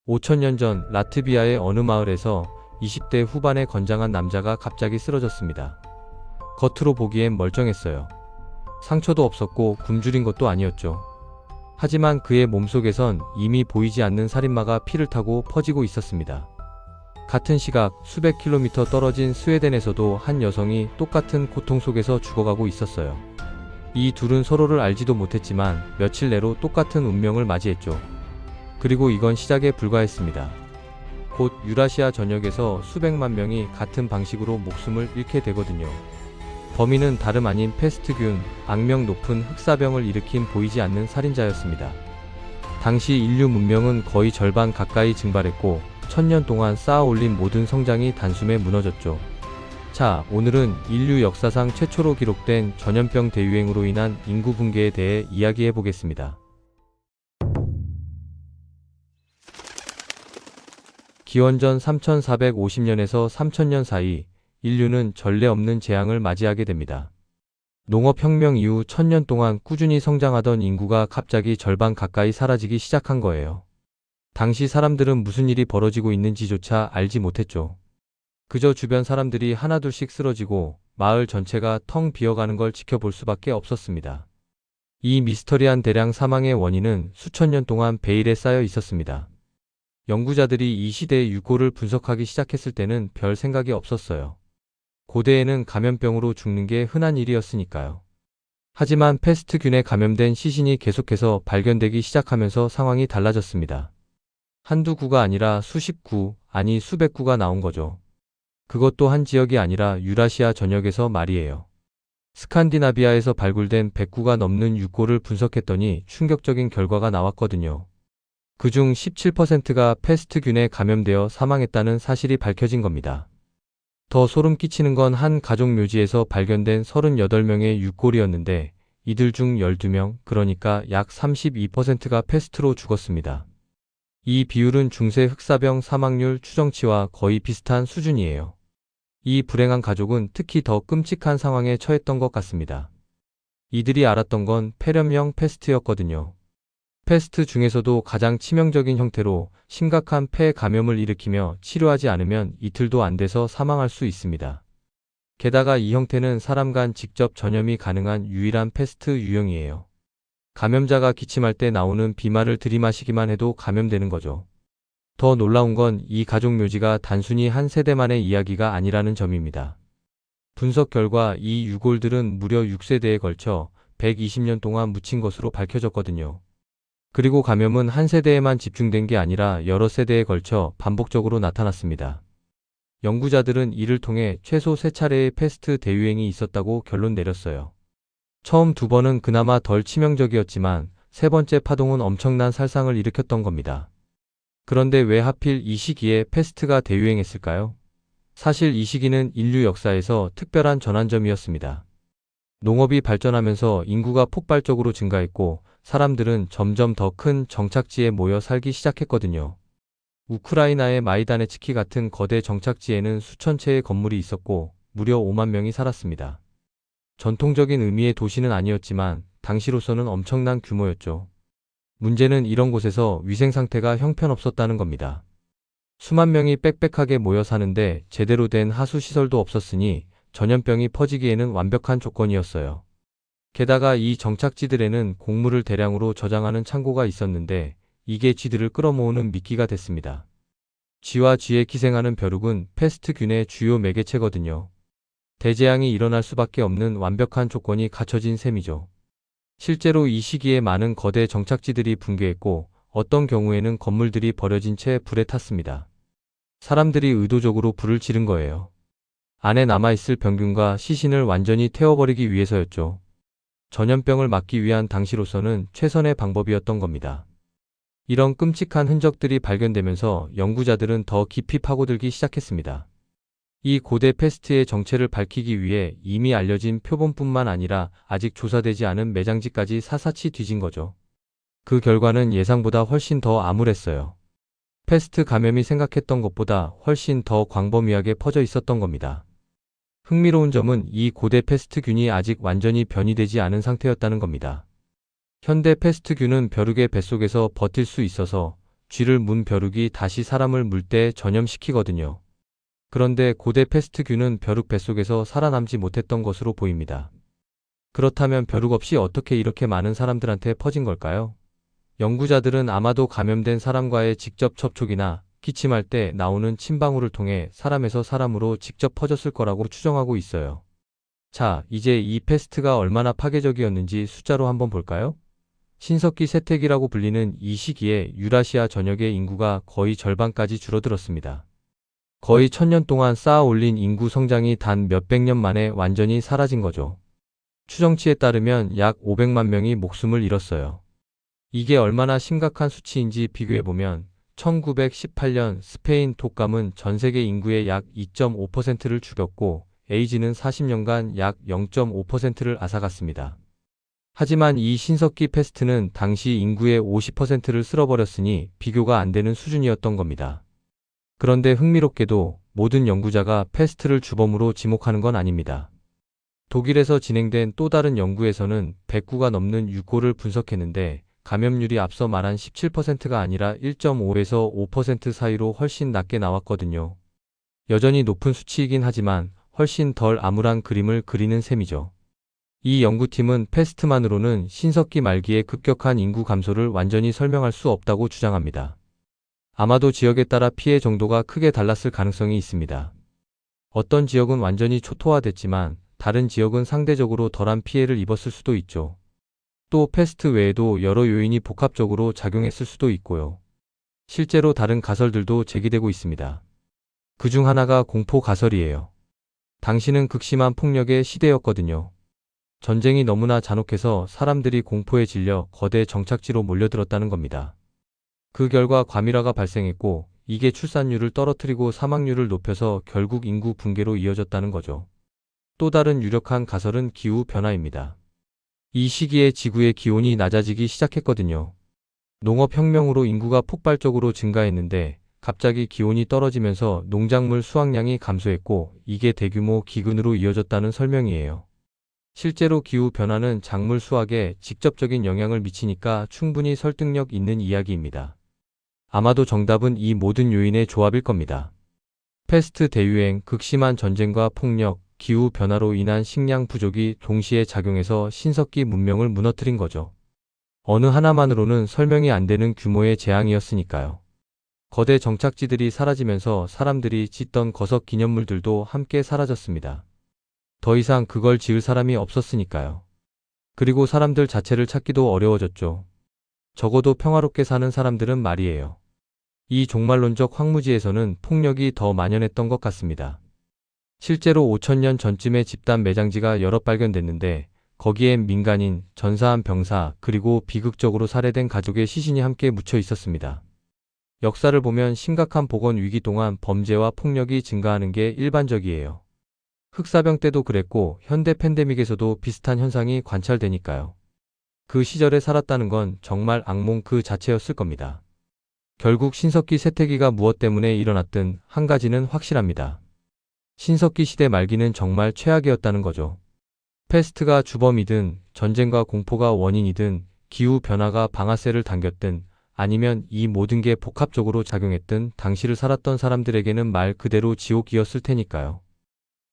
5천년 전 라트비아의 어느 마을에서 20대 후반의 건장한 남자가 갑자기 쓰러졌습니다. 겉으로 보기엔 멀쩡했어요. 상처도 없었고 굶주린 것도 아니었죠. 하지만 그의 몸속에선 이미 보이지 않는 살인마가 피를 타고 퍼지고 있었습니다. 같은 시각 수백 킬로미터 떨어진 스웨덴에서도 한 여성이 똑같은 고통 속에서 죽어가고 있었어요. 이 둘은 서로를 알지도 못했지만 며칠 내로 똑같은 운명을 맞이했죠. 그리고 이건 시작에 불과했습니다. 곧 유라시아 전역에서 수백만 명이 같은 방식으로 목숨을 잃게 되거든요. 범인은 다름 아닌 패스트균, 악명 높은 흑사병을 일으킨 보이지 않는 살인자였습니다. 당시 인류 문명은 거의 절반 가까이 증발했고 1000년 동안 쌓아올린 모든 성장이 단숨에 무너졌죠. 자, 오늘은 인류 역사상 최초로 기록된 전염병 대유행으로 인한 인구 붕괴에 대해 이야기해 보겠습니다. 기원전 3450년에서 3000년 사이 인류는 전례 없는 재앙을 맞이하게 됩니다. 농업혁명 이후 1000년 동안 꾸준히 성장하던 인구가 갑자기 절반 가까이 사라지기 시작한 거예요. 당시 사람들은 무슨 일이 벌어지고 있는지조차 알지 못했죠. 그저 주변 사람들이 하나둘씩 쓰러지고 마을 전체가 텅 비어가는 걸 지켜볼 수밖에 없었습니다. 이 미스터리한 대량 사망의 원인은 수천 년 동안 베일에 쌓여 있었습니다. 연구자들이 이 시대의 유골을 분석하기 시작했을 때는 별 생각이 없었어요. 고대에는 감염병으로 죽는 게 흔한 일이었으니까요. 하지만 패스트균에 감염된 시신이 계속해서 발견되기 시작하면서 상황이 달라졌습니다. 한두 구가 아니라 수십 구, 아니 수백 구가 나온 거죠. 그것도 한 지역이 아니라 유라시아 전역에서 말이에요. 스칸디나비아에서 발굴된 100구가 넘는 유골을 분석했더니 충격적인 결과가 나왔거든요. 그중 17%가 패스트균에 감염되어 사망했다는 사실이 밝혀진 겁니다. 더 소름 끼치는 건 한 가족 묘지에서 발견된 38명의 유골이었는데 이들 중 12명, 그러니까 약 32%가 패스트로 죽었습니다. 이 비율은 중세 흑사병 사망률 추정치와 거의 비슷한 수준이에요. 이 불행한 가족은 특히 더 끔찍한 상황에 처했던 것 같습니다. 이들이 알았던 건 폐렴형 패스트였거든요. 패스트 중에서도 가장 치명적인 형태로 심각한 폐 감염을 일으키며 치료하지 않으면 이틀도 안 돼서 사망할 수 있습니다. 게다가 이 형태는 사람 간 직접 전염이 가능한 유일한 패스트 유형이에요. 감염자가 기침할 때 나오는 비말을 들이마시기만 해도 감염되는 거죠. 더 놀라운 건 이 가족 묘지가 단순히 한 세대만의 이야기가 아니라는 점입니다. 분석 결과 이 유골들은 무려 6세대에 걸쳐 120년 동안 묻힌 것으로 밝혀졌거든요. 그리고 감염은 한 세대에만 집중된 게 아니라 여러 세대에 걸쳐 반복적으로 나타났습니다. 연구자들은 이를 통해 최소 3차례의 패스트 대유행이 있었다고 결론 내렸어요. 처음 2번은 그나마 덜 치명적이었지만 세 번째 파동은 엄청난 살상을 일으켰던 겁니다. 그런데 왜 하필 이 시기에 패스트가 대유행했을까요? 사실 이 시기는 인류 역사에서 특별한 전환점이었습니다. 농업이 발전하면서 인구가 폭발적으로 증가했고 사람들은 점점 더 큰 정착지에 모여 살기 시작했거든요. 우크라이나의 마이다네츠키 같은 거대 정착지에는 수천 채의 건물이 있었고 무려 5만 명이 살았습니다. 전통적인 의미의 도시는 아니었지만 당시로서는 엄청난 규모였죠. 문제는 이런 곳에서 위생 상태가 형편없었다는 겁니다. 수만 명이 빽빽하게 모여 사는데 제대로 된 하수시설도 없었으니 전염병이 퍼지기에는 완벽한 조건이었어요. 게다가 이 정착지들에는 곡물을 대량으로 저장하는 창고가 있었는데 이게 쥐들을 끌어모으는 미끼가 됐습니다. 쥐와 쥐에 기생하는 벼룩은 패스트균의 주요 매개체거든요. 대재앙이 일어날 수밖에 없는 완벽한 조건이 갖춰진 셈이죠. 실제로 이 시기에 많은 거대 정착지들이 붕괴했고 어떤 경우에는 건물들이 버려진 채 불에 탔습니다. 사람들이 의도적으로 불을 지른 거예요. 안에 남아있을 병균과 시신을 완전히 태워버리기 위해서였죠. 전염병을 막기 위한 당시로서는 최선의 방법이었던 겁니다. 이런 끔찍한 흔적들이 발견되면서 연구자들은 더 깊이 파고들기 시작했습니다. 이 고대 패스트의 정체를 밝히기 위해 이미 알려진 표본뿐만 아니라 아직 조사되지 않은 매장지까지 사사치 뒤진 거죠. 그 결과는 예상보다 훨씬 더 암울했어요. 패스트 감염이 생각했던 것보다 훨씬 더 광범위하게 퍼져 있었던 겁니다. 흥미로운 점은 이 고대 패스트균이 아직 완전히 변이되지 않은 상태였다는 겁니다. 현대 패스트균은 벼룩의 뱃속에서 버틸 수 있어서 쥐를 문 벼룩이 다시 사람을 물 때 전염시키거든요. 그런데 고대 패스트균은 벼룩 뱃속에서 살아남지 못했던 것으로 보입니다. 그렇다면 벼룩 없이 어떻게 이렇게 많은 사람들한테 퍼진 걸까요? 연구자들은 아마도 감염된 사람과의 직접 접촉이나 기침할 때 나오는 침방울을 통해 사람에서 사람으로 직접 퍼졌을 거라고 추정하고 있어요. 자, 이제 이 패스트가 얼마나 파괴적이었는지 숫자로 한번 볼까요? 신석기 세태기라고 불리는 이 시기에 유라시아 전역의 인구가 거의 절반까지 줄어들었습니다. 거의 1000년 동안 쌓아 올린 인구 성장이 단 몇백 년 만에 완전히 사라진 거죠. 추정치에 따르면 약 500만 명이 목숨을 잃었어요. 이게 얼마나 심각한 수치인지 비교해보면 1918년 스페인 독감은 전 세계 인구의 약 2.5%를 죽였고 에이즈는 40년간 약 0.5%를 앗아갔습니다. 하지만 이 신석기 패스트는 당시 인구의 50%를 쓸어버렸으니 비교가 안 되는 수준이었던 겁니다. 그런데 흥미롭게도 모든 연구자가 패스트를 주범으로 지목하는 건 아닙니다. 독일에서 진행된 또 다른 연구에서는 109가 넘는 유골을 분석했는데 감염률이 앞서 말한 17%가 아니라 1.5에서 5% 사이로 훨씬 낮게 나왔거든요. 여전히 높은 수치이긴 하지만 훨씬 덜 암울한 그림을 그리는 셈이죠. 이 연구팀은 패스트만으로는 신석기 말기의 급격한 인구 감소를 완전히 설명할 수 없다고 주장합니다. 아마도 지역에 따라 피해 정도가 크게 달랐을 가능성이 있습니다. 어떤 지역은 완전히 초토화됐지만 다른 지역은 상대적으로 덜한 피해를 입었을 수도 있죠. 또 패스트 외에도 여러 요인이 복합적으로 작용했을 수도 있고요. 실제로 다른 가설들도 제기되고 있습니다. 그중 하나가 공포 가설이에요. 당시는 극심한 폭력의 시대였거든요. 전쟁이 너무나 잔혹해서 사람들이 공포에 질려 거대 정착지로 몰려들었다는 겁니다. 그 결과 과밀화가 발생했고 이게 출산율을 떨어뜨리고 사망률을 높여서 결국 인구 붕괴로 이어졌다는 거죠. 또 다른 유력한 가설은 기후변화입니다. 이 시기에 지구의 기온이 낮아지기 시작했거든요. 농업혁명으로 인구가 폭발적으로 증가했는데 갑자기 기온이 떨어지면서 농작물 수확량이 감소했고 이게 대규모 기근으로 이어졌다는 설명이에요. 실제로 기후변화는 작물 수확에 직접적인 영향을 미치니까 충분히 설득력 있는 이야기입니다. 아마도 정답은 이 모든 요인의 조합일 겁니다. 패스트 대유행, 극심한 전쟁과 폭력, 기후변화로 인한 식량 부족이 동시에 작용해서 신석기 문명을 무너뜨린 거죠. 어느 하나만으로는 설명이 안 되는 규모의 재앙이었으니까요. 거대 정착지들이 사라지면서 사람들이 짓던 거석 기념물들도 함께 사라졌습니다. 더 이상 그걸 지을 사람이 없었으니까요. 그리고 사람들 자체를 찾기도 어려워졌죠. 적어도 평화롭게 사는 사람들은 말이에요. 이 종말론적 황무지에서는 폭력이 더 만연했던 것 같습니다. 실제로 5000년 전쯤에 집단 매장지가 여러 발견됐는데 거기엔 민간인, 전사한 병사, 그리고 비극적으로 살해된 가족의 시신이 함께 묻혀 있었습니다. 역사를 보면 심각한 보건 위기 동안 범죄와 폭력이 증가하는 게 일반적이에요. 흑사병 때도 그랬고 현대 팬데믹에서도 비슷한 현상이 관찰되니까요. 그 시절에 살았다는 건 정말 악몽 그 자체였을 겁니다. 결국 신석기 쇠퇴기가 무엇 때문에 일어났든 한 가지는 확실합니다. 신석기 시대 말기는 정말 최악이었다는 거죠. 패스트가 주범이든 전쟁과 공포가 원인이든 기후변화가 방아쇠를 당겼든 아니면 이 모든 게 복합적으로 작용했든 당시를 살았던 사람들에게는 말 그대로 지옥이었을 테니까요.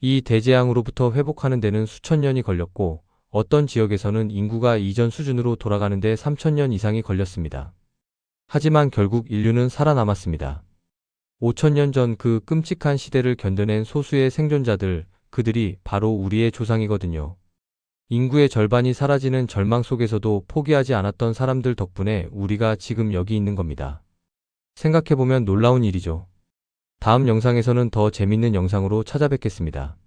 이 대재앙으로부터 회복하는 데는 수천 년이 걸렸고 어떤 지역에서는 인구가 이전 수준으로 돌아가는 데 3000년 이상이 걸렸습니다. 하지만 결국 인류는 살아남았습니다. 5000년 전 그 끔찍한 시대를 견뎌낸 소수의 생존자들, 그들이 바로 우리의 조상이거든요. 인구의 절반이 사라지는 절망 속에서도 포기하지 않았던 사람들 덕분에 우리가 지금 여기 있는 겁니다. 생각해보면 놀라운 일이죠. 다음 영상에서는 더 재밌는 영상으로 찾아뵙겠습니다.